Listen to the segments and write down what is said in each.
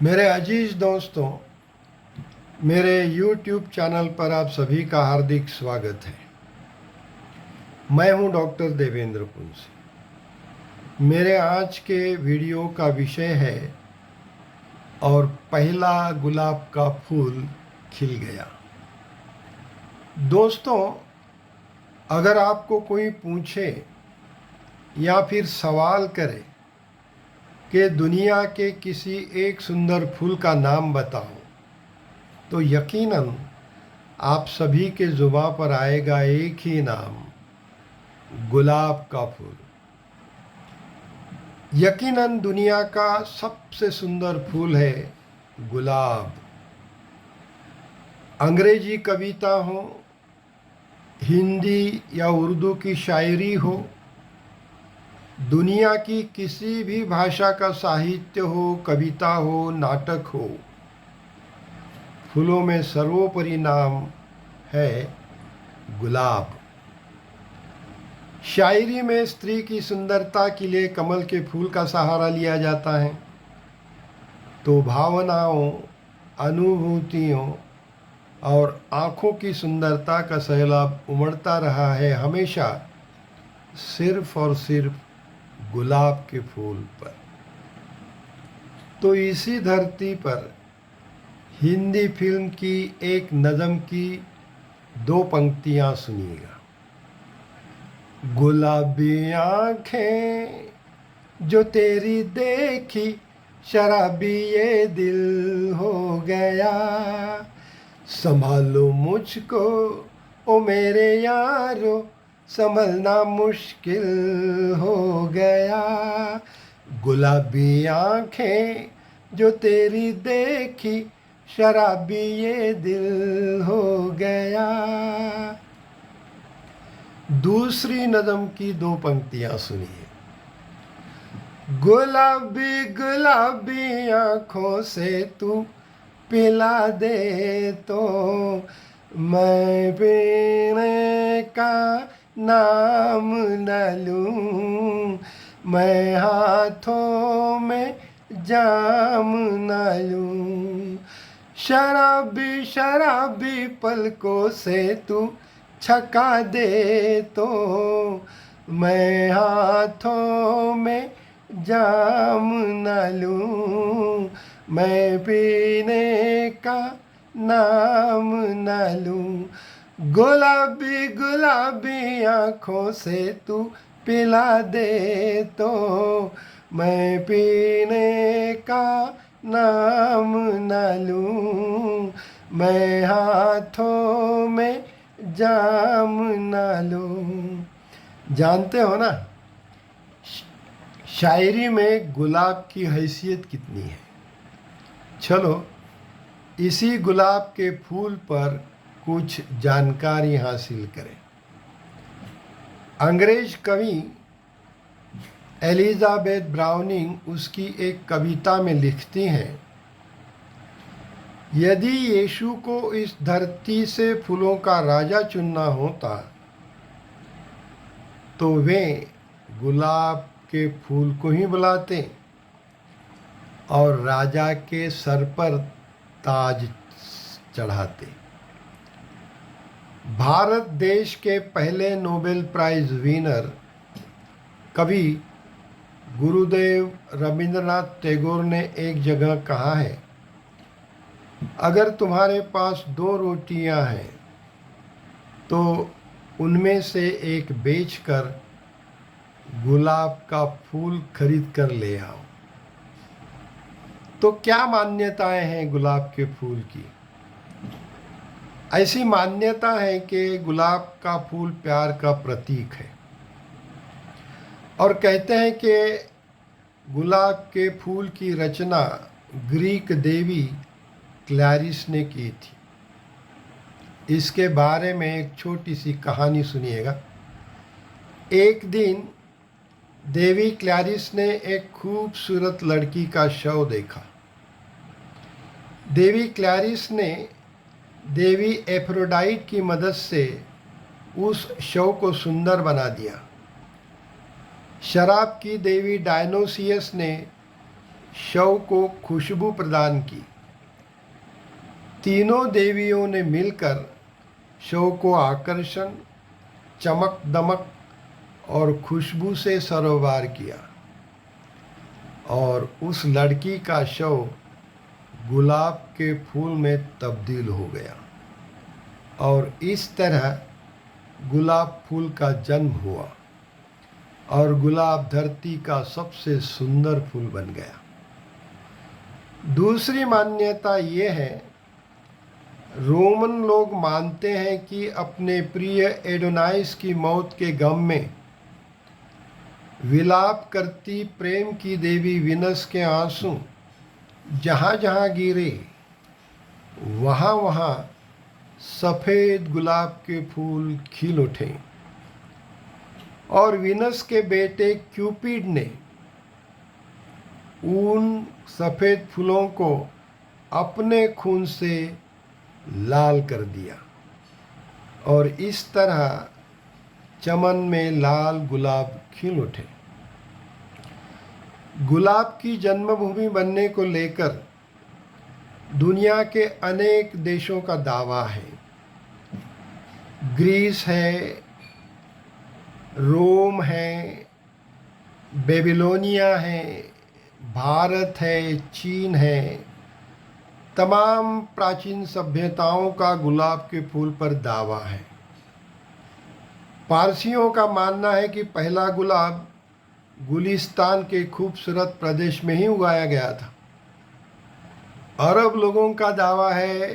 मेरे अजीज दोस्तों, मेरे YouTube चैनल पर आप सभी का हार्दिक स्वागत है। मैं हूं डॉक्टर देवेंद्र पुंस। मेरे आज के वीडियो का विषय है और पहला गुलाब का फूल खिल गया। दोस्तों, अगर आपको कोई पूछे या फिर सवाल करे कि दुनिया के किसी एक सुंदर फूल का नाम बताओ, तो यकीनन आप सभी के जुबान पर आएगा एक ही नाम, गुलाब का फूल। यकीनन दुनिया का सबसे सुंदर फूल है गुलाब। अंग्रेजी कविता हो, हिंदी या उर्दू की शायरी हो, दुनिया की किसी भी भाषा का साहित्य हो, कविता हो, नाटक हो, फूलों में सर्वोपरि नाम है गुलाब। शायरी में स्त्री की सुंदरता के लिए कमल के फूल का सहारा लिया जाता है, तो भावनाओं, अनुभूतियों और आँखों की सुंदरता का सैलाब उमड़ता रहा है हमेशा सिर्फ और सिर्फ गुलाब के फूल पर। तो इसी धरती पर हिंदी फिल्म की एक नज़म की दो पंक्तियाँ सुनिएगा। गुलाबी आँखें जो तेरी देखी, शराबी ये दिल हो गया। संभालो मुझको ओ मेरे यारो, संभलना मुश्किल हो गया। गुलाबी आँखें जो तेरी देखी, शराबी ये दिल हो गया। दूसरी नज़म की दो पंक्तियां सुनिए। गुलाबी गुलाबी आँखों से तू पिला दे तो मैं पीने का नाम न लूं, मैं हाथों में जाम न लूं। शराबी शराबी पलकों से तू छका दे तो मैं हाथों में जाम न लूं, मैं पीने का नाम न लूं। गुलाबी गुलाबी आँखों से तू पिला दे तो मैं पीने का नाम न लूं, मैं हाथों में जाम न लूं। जानते हो ना, शायरी में गुलाब की हैसियत कितनी है। चलो इसी गुलाब के फूल पर कुछ जानकारी हासिल करें। अंग्रेज कवि एलिजाबेथ ब्राउनिंग उसकी एक कविता में लिखती हैं, यदि यीशु को इस धरती से फूलों का राजा चुनना होता तो वे गुलाब के फूल को ही बुलाते और राजा के सर पर ताज चढ़ाते। भारत देश के पहले नोबेल प्राइज विनर कवि गुरुदेव रविंद्रनाथ टैगोर ने एक जगह कहा है, अगर तुम्हारे पास दो रोटियां हैं तो उनमें से एक बेचकर गुलाब का फूल खरीद कर ले आओ। तो क्या मान्यताएं हैं गुलाब के फूल की? ऐसी मान्यता है कि गुलाब का फूल प्यार का प्रतीक है और कहते हैं कि गुलाब के फूल की रचना ग्रीक देवी क्लैरिस ने की थी। इसके बारे में एक छोटी सी कहानी सुनिएगा। एक दिन देवी क्लैरिस ने एक खूबसूरत लड़की का शव देखा। देवी क्लैरिस ने देवी एफ्रोडाइट की मदद से उस शव को सुंदर बना दिया। शराब की देवी डायनोसियस ने शव को खुशबू प्रदान की। तीनों देवियों ने मिलकर शव को आकर्षण, चमक दमक और खुशबू से सरोबार किया और उस लड़की का शव गुलाब के फूल में तब्दील हो गया और इस तरह गुलाब फूल का जन्म हुआ और गुलाब धरती का सबसे सुंदर फूल बन गया। दूसरी मान्यता ये है, रोमन लोग मानते हैं कि अपने प्रिय एडोनाइस की मौत के गम में विलाप करती प्रेम की देवी वीनस के आंसू जहाँ जहाँ गिरे वहाँ वहाँ सफ़ेद गुलाब के फूल खिल उठे और वीनस के बेटे क्यूपिड ने उन सफ़ेद फूलों को अपने खून से लाल कर दिया और इस तरह चमन में लाल गुलाब खिल उठे। गुलाब की जन्मभूमि बनने को लेकर दुनिया के अनेक देशों का दावा है। ग्रीस है, रोम है, बेबीलोनिया है, भारत है, चीन है। तमाम प्राचीन सभ्यताओं का गुलाब के फूल पर दावा है। पारसियों का मानना है कि पहला गुलाब गुलिस्तान के खूबसूरत प्रदेश में ही उगाया गया था। अरब लोगों का दावा है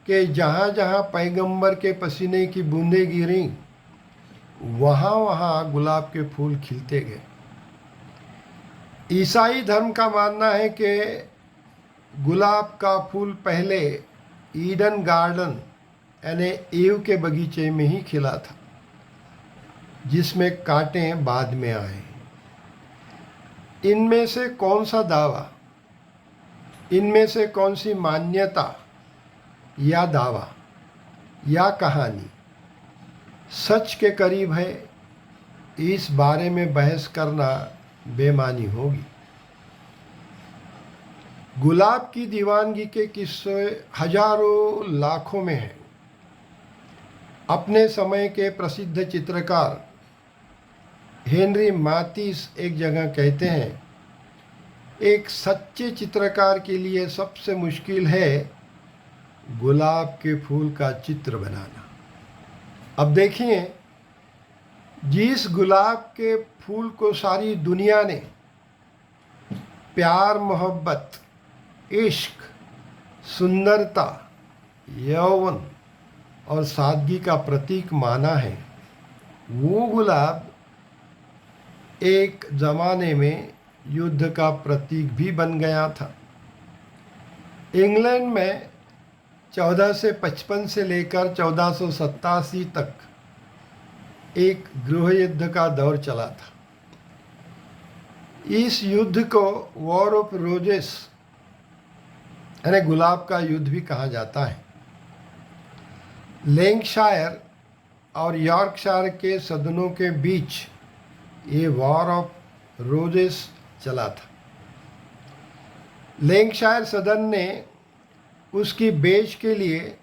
कि जहाँ जहाँ पैगंबर के पसीने की बूंदें गिरीं वहाँ वहाँ गुलाब के फूल खिलते गए। ईसाई धर्म का मानना है कि गुलाब का फूल पहले ईडन गार्डन यानी ईव के बगीचे में ही खिला था, जिसमें कांटे बाद में आए। इनमें से कौन सा दावा, इनमें से कौन सी मान्यता या दावा या कहानी सच के करीब है, इस बारे में बहस करना बेमानी होगी। गुलाब की दीवानगी के किस्से हजारों लाखों में हैं। अपने समय के प्रसिद्ध चित्रकार हेनरी मातिस एक जगह कहते हैं, एक सच्चे चित्रकार के लिए सबसे मुश्किल है गुलाब के फूल का चित्र बनाना। अब देखिए, जिस गुलाब के फूल को सारी दुनिया ने प्यार, मोहब्बत, इश्क, सुंदरता, यौवन और सादगी का प्रतीक माना है, वो गुलाब एक ज़माने में युद्ध का प्रतीक भी बन गया था। इंग्लैंड में 1455 से लेकर 1487 तक एक गृह युद्ध का दौर चला था। इस युद्ध को वॉर ऑफ रोजेस यानी गुलाब का युद्ध भी कहा जाता है। लैंकशायर और यॉर्कशायर के सदनों के बीच ये वॉर ऑफ रोजेस चला था। लैंकशायर सदन ने उसकी बेच के लिए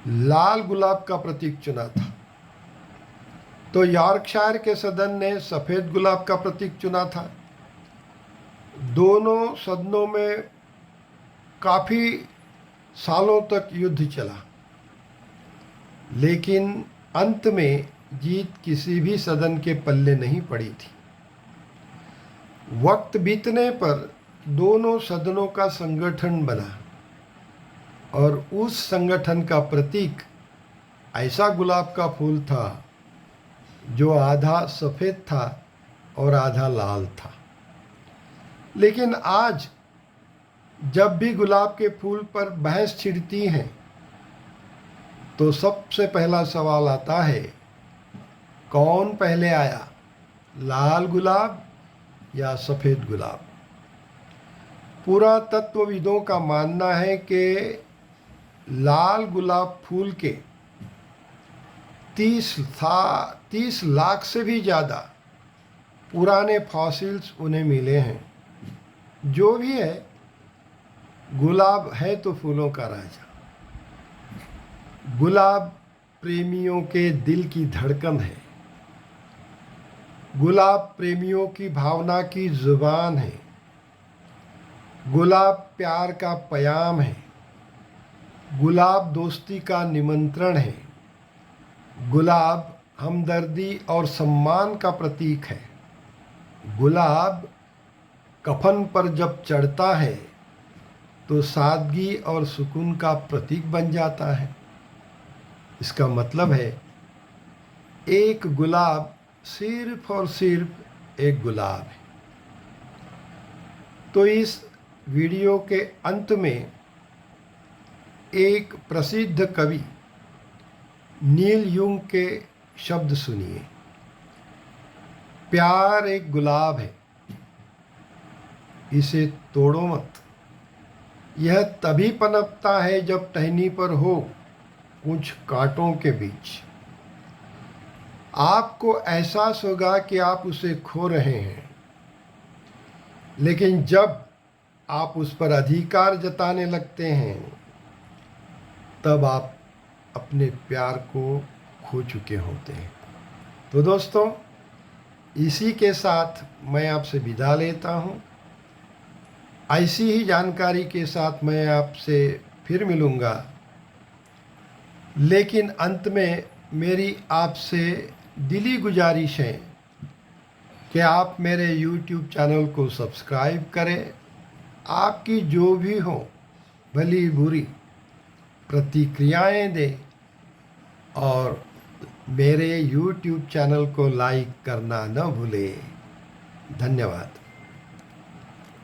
लाल गुलाब का प्रतीक चुना था, तो यॉर्कशायर के सदन ने सफ़ेद गुलाब का प्रतीक चुना था। दोनों सदनों में काफ़ी सालों तक युद्ध चला, लेकिन अंत में जीत किसी भी सदन के पल्ले नहीं पड़ी थी। वक्त बीतने पर दोनों सदनों का संगठन बना और उस संगठन का प्रतीक ऐसा गुलाब का फूल था जो आधा सफ़ेद था और आधा लाल था। लेकिन आज जब भी गुलाब के फूल पर बहस छिड़ती हैं तो सबसे पहला सवाल आता है, कौन पहले आया, लाल गुलाब या सफ़ेद गुलाब? पुरातत्वविदों का मानना है कि लाल गुलाब फूल के 30 लाख से भी ज़्यादा पुराने फॉसिल्स उन्हें मिले हैं। जो भी है, गुलाब है तो फूलों का राजा। गुलाब प्रेमियों के दिल की धड़कन है। गुलाब प्रेमियों की भावना की जुबान है। गुलाब प्यार का पयाम है। गुलाब दोस्ती का निमंत्रण है। गुलाब हमदर्दी और सम्मान का प्रतीक है। गुलाब कफन पर जब चढ़ता है तो सादगी और सुकून का प्रतीक बन जाता है। इसका मतलब है, एक गुलाब सिर्फ और सिर्फ एक गुलाब है। तो इस वीडियो के अंत में एक प्रसिद्ध कवि नील यूंग के शब्द सुनिए। प्यार एक गुलाब है, इसे तोड़ो मत। यह तभी पनपता है जब टहनी पर हो कुछ कांटों के बीच। आपको एहसास होगा कि आप उसे खो रहे हैं, लेकिन जब आप उस पर अधिकार जताने लगते हैं तब आप अपने प्यार को खो चुके होते हैं। तो दोस्तों, इसी के साथ मैं आपसे विदा लेता हूँ। ऐसी ही जानकारी के साथ मैं आपसे फिर मिलूँगा, लेकिन अंत में मेरी आपसे दिली गुजारिश है कि आप मेरे YouTube चैनल को सब्सक्राइब करें। आपकी जो भी हो भली बुरी प्रतिक्रियाएं दें और मेरे YouTube चैनल को लाइक करना न भूलें। धन्यवाद।